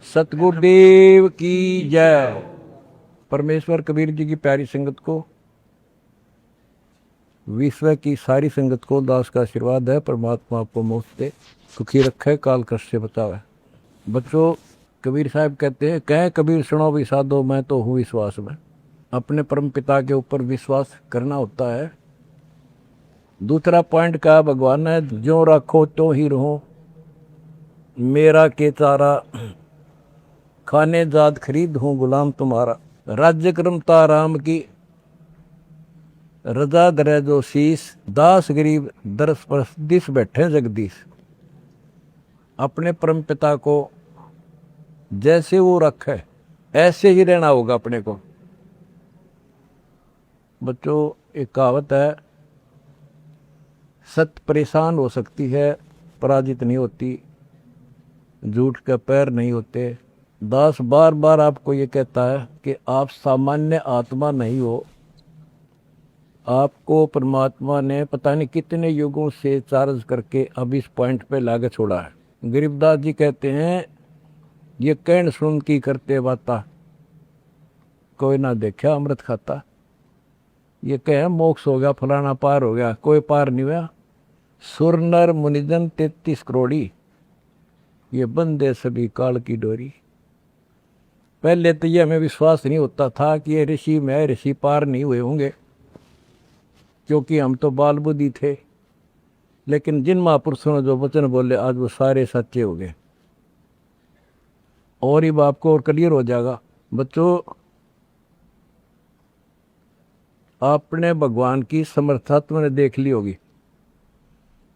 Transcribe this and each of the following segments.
सतगुरुदेव की जय। परमेश्वर कबीर जी की प्यारी संगत को, विश्व की सारी संगत को दास का आशीर्वाद है। परमात्मा आपको मोक्ष दे, सुखी रखे, काल कष्ट से बचावे। बच्चों, कबीर साहब कहते हैं, कह कबीर सुनो भी साधो, मैं तो हूँ विश्वास में। अपने परम पिता के ऊपर विश्वास करना होता है। दूसरा पॉइंट कहा भगवान ने, जो रखो तो ही रहो, मेरा के चारा, खाने जात खरीद हूँ गुलाम तुम्हारा। राज्य क्रमता राम की, रजा दरे जो शीस, दास गरीब दरस परस दिस बैठे जगदीश। अपने परम पिता को जैसे वो रखे ऐसे ही रहना होगा अपने को। बच्चों, एक कहावत है, सत्य परेशान हो सकती है, पराजित नहीं होती, झूठ के पैर नहीं होते। दास बार बार आपको ये कहता है कि आप सामान्य आत्मा नहीं हो। आपको परमात्मा ने पता नहीं कितने युगों से चार्ज करके अब इस पॉइंट पे लाके छोड़ा है। गरीबदास जी कहते हैं, ये कहन सुन की करते बाता, कोई ना देखा अमृत खाता। ये कहे मोक्ष हो गया, फलाना पार हो गया, कोई पार नहीं हुआ। सुर नर मुनिजन 33 करोड़ी, ये बंदे सभी काल की डोरी। पहले तो ये हमें विश्वास नहीं होता था कि ये ऋषि में ऋषि पार नहीं हुए होंगे, क्योंकि हम तो बाल बुद्धि थे। लेकिन जिन महापुरुषों ने जो वचन बोले, आज वो सारे सच्चे हो गए। और ही आपको और क्लियर हो जाएगा। बच्चों, आपने भगवान की समर्था तुमने देख ली होगी।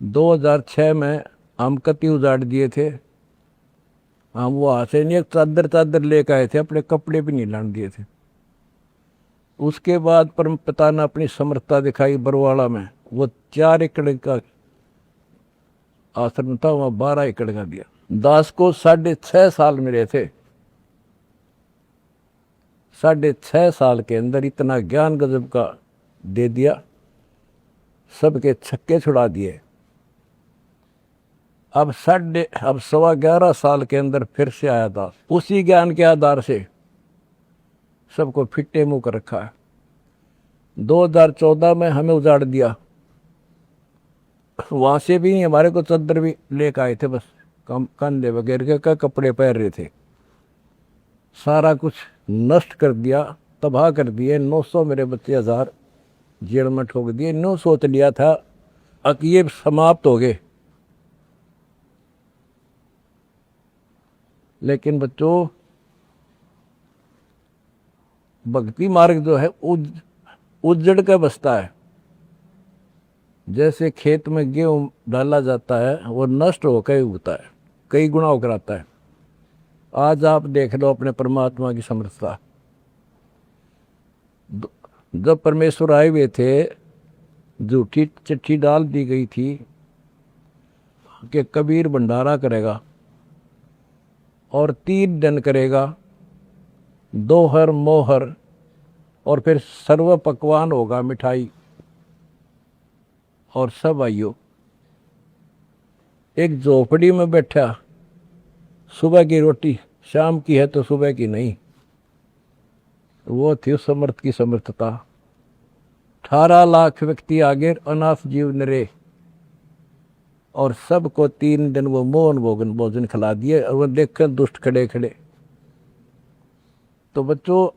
2006 में हम कति उजाड़ दिए थे। हम वहाँ से नहीं, एक चादर लेकर आए थे, अपने कपड़े भी नहीं लाने दिए थे। उसके बाद परम पिता ने अपनी समर्थता दिखाई बरवाड़ा में। वो 4 एकड़ का आश्रम था, वहाँ 12 एकड़ का दिया। दास को 6.5 साल मिले थे। 6.5 साल के अंदर इतना ज्ञान गजब का दे दिया, सबके छक्के छुड़ा दिए। अब 11.25 साल के अंदर फिर से आया दास, उसी ज्ञान के आधार से सबको फिट्टे मुंह कर रखा है। 2014 में हमें उजाड़ दिया, वहां से भी हमारे को चद्दर भी लेकर आए थे, बस कंधे वगैरह का कपड़े पहन रहे थे। सारा कुछ नष्ट कर दिया, तबाह कर दिए। 900 मेरे बच्चे 1000 जेल में ठोक दिए। नो सोच लिया था कि ये समाप्त हो गए। लेकिन बच्चों, भक्ति मार्ग जो है उजड़ के बसता है। जैसे खेत में गेहूं डाला जाता है, वो नष्ट होकर उगता है, कई गुना होकर आता है। आज आप देख लो अपने परमात्मा की समर्थता। जब परमेश्वर आए हुए थे, झूठी चिट्ठी डाल दी गई थी कि कबीर भंडारा करेगा और 3 दिन करेगा, दोहर मोहर, और फिर सर्व पकवान होगा, मिठाई और सब आइयो। एक झोपड़ी में बैठा, सुबह की रोटी शाम की है तो सुबह की नहीं। वो थी उस समर्थ की समर्थता। 18 लाख व्यक्ति आगे, अनाथ जीव नरे, और सबको 3 दिन वो मोहन भोजन खिला दिए। और वो देख दुष्ट खड़े खड़े। तो बच्चों,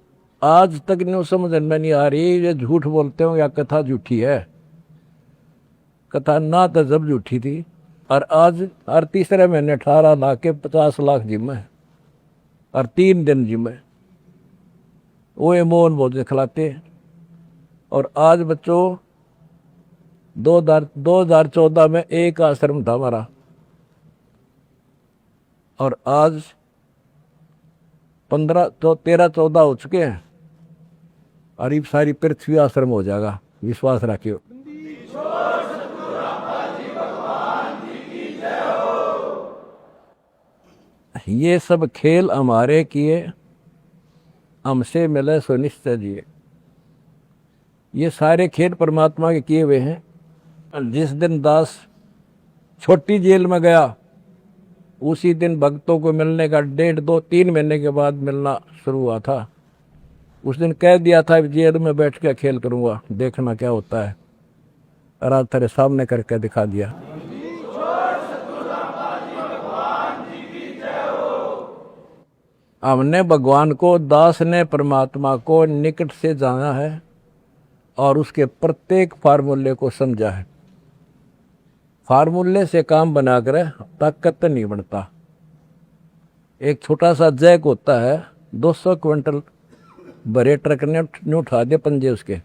आज तक नहीं समझ में नहीं आ रही, ये झूठ बोलते हो या कथा झूठी है। कथा ना तो जब झूठी थी, और आज हर तीसरे महीने 18 लाख के 50 लाख जिम्मे, और 3 दिन जिम्मे वो ये मोहन भोजन खिलाते। और आज बच्चों, 2014 में एक आश्रम था हमारा, और आज 13-14 हो चुके हैं, और ये सारी पृथ्वी आश्रम हो जाएगा। विश्वास रखियो। ये सब खेल हमारे किए, हमसे मिले सो निश्चय जिए। ये सारे खेल परमात्मा के किए हुए हैं। जिस दिन दास छोटी जेल में गया, उसी दिन भक्तों को मिलने का 1.5-2-3 महीने के बाद मिलना शुरू हुआ था। उस दिन कह दिया था जेल में बैठ के खेल करूँगा, देखना क्या होता है। और आज तेरे सामने करके दिखा दिया। हमने भगवान को, दास ने परमात्मा को निकट से जाना है और उसके प्रत्येक फार्मूले को समझा है। फार्मूले से काम बनाकर ताकत नहीं बनता। एक छोटा सा जैक होता है, 200 क्विंटल भरे ट्रक ने उठा दिए पंजे उसके।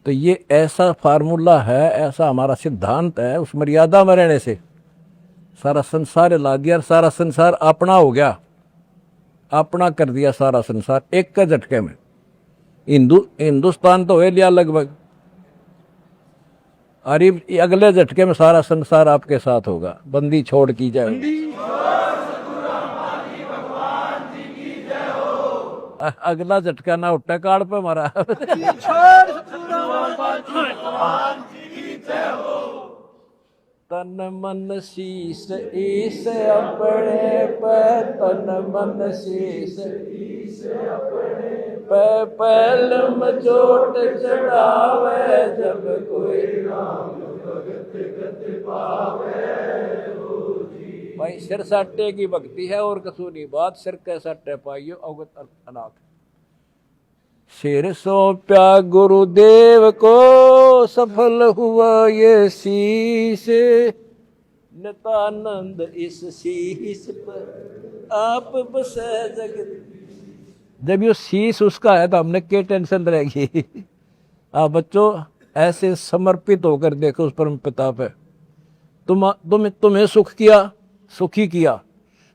तो ये ऐसा फार्मूला है, ऐसा हमारा सिद्धांत है। उस मर्यादा में रहने से सारा संसार हिला दिया और सारा संसार अपना हो गया, अपना कर दिया सारा संसार एक का झटके में। हिंदुस्तान तो हो लिया लगभग, अरे अगले झटके में सारा संसार आपके साथ होगा। बंदी छोड़ की जाए। अगला झटका ना उठा काड़ पे मारा। तन मन शीस ईस अपने पे, तन मन शीस ईस अपने पे, पहलम चोट चढ़ावे जब कोई राम भगत गत पावे। भाई सिर साटे की भक्ति है और कसूनी बात, सिर के साटे पाइयो अवगत अनाथ। सिर सौंप्या गुरुदेव को, सफल हुआ ये शीश, नितानंद इस शीश पर आप बसे जगत। जब ये शीश उसका है तो हमने क्या टेंशन रहेगी। आप बच्चों ऐसे समर्पित होकर देखो उस परम पिता पे। तुम्हें सुख किया, सुखी किया,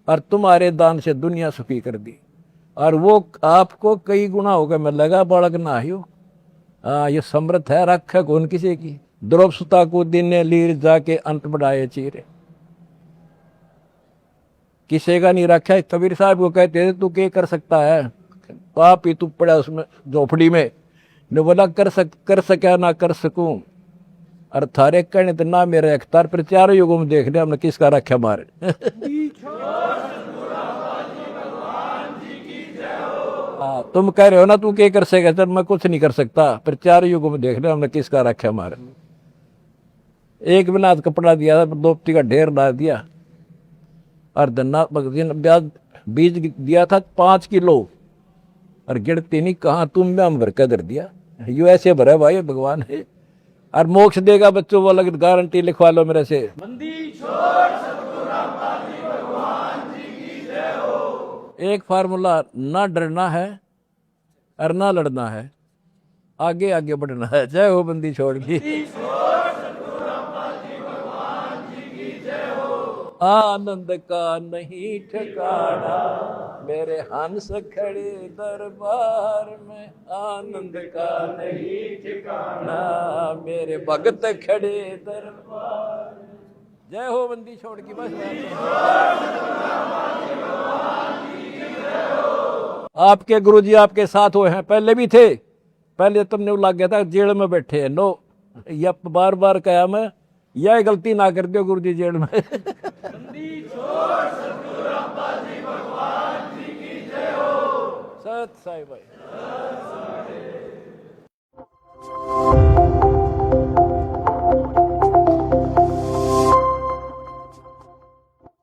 और तुम्हारे दान से दुनिया सुखी कर दी, और वो आपको कई गुना होकर मिलेगा। बालक ना हो, ये समृद्ध है, रख है कौन किसी की। द्रौप सुता को दिन लीर जाके अंत बढ़ाए चीरे, किसी का नहीं रखा है। कबीर साहब को कहते थे तू क्या कर सकता है, पाप ही तू पड़ा उसमें झोपड़ी में। ने बोला कर सका ना कर सकूं, और थारे कहने तो ना मेरे अख्तार पर। चारों युगों में देख लिया हमने किसका रखा मारे। तुम कह रहे हो ना तू क्या कर सकेगा, चल मैं कुछ नहीं कर सकता, पर चारों युगों में देख लिया हमने किसका रखा मारे। एक बिना कपड़ा दिया था, दोपती का ढेर डाल दिया, और धन्ना ब्याज बीज दिया था 5 किलो, और गिरती नहीं कहाँ तुम में हम भर कर धर दिया। यू ऐसे भरा भाई भगवान है, और मोक्ष देगा बच्चों वो अलग गारंटी लिखवा लो मेरे से। एक फार्मूला, ना डरना है और ना लड़ना है, आगे आगे बढ़ना है। जय हो बंदी छोड़ की। आनंद का नहीं ठिकाना मेरे हंस खड़े दरबार में, आनंद का नहीं ठिकाना मेरे भगत खड़े दरबार। जय हो बंदी छोड़ की। बस आपके गुरुजी आपके साथ हुए हैं, पहले भी थे। पहले तुमने लग गया था जेल में बैठे हैं। नो, या बार बार कहा मैं, यह गलती ना कर दो गुरुजी जेल में। सत साई भाई।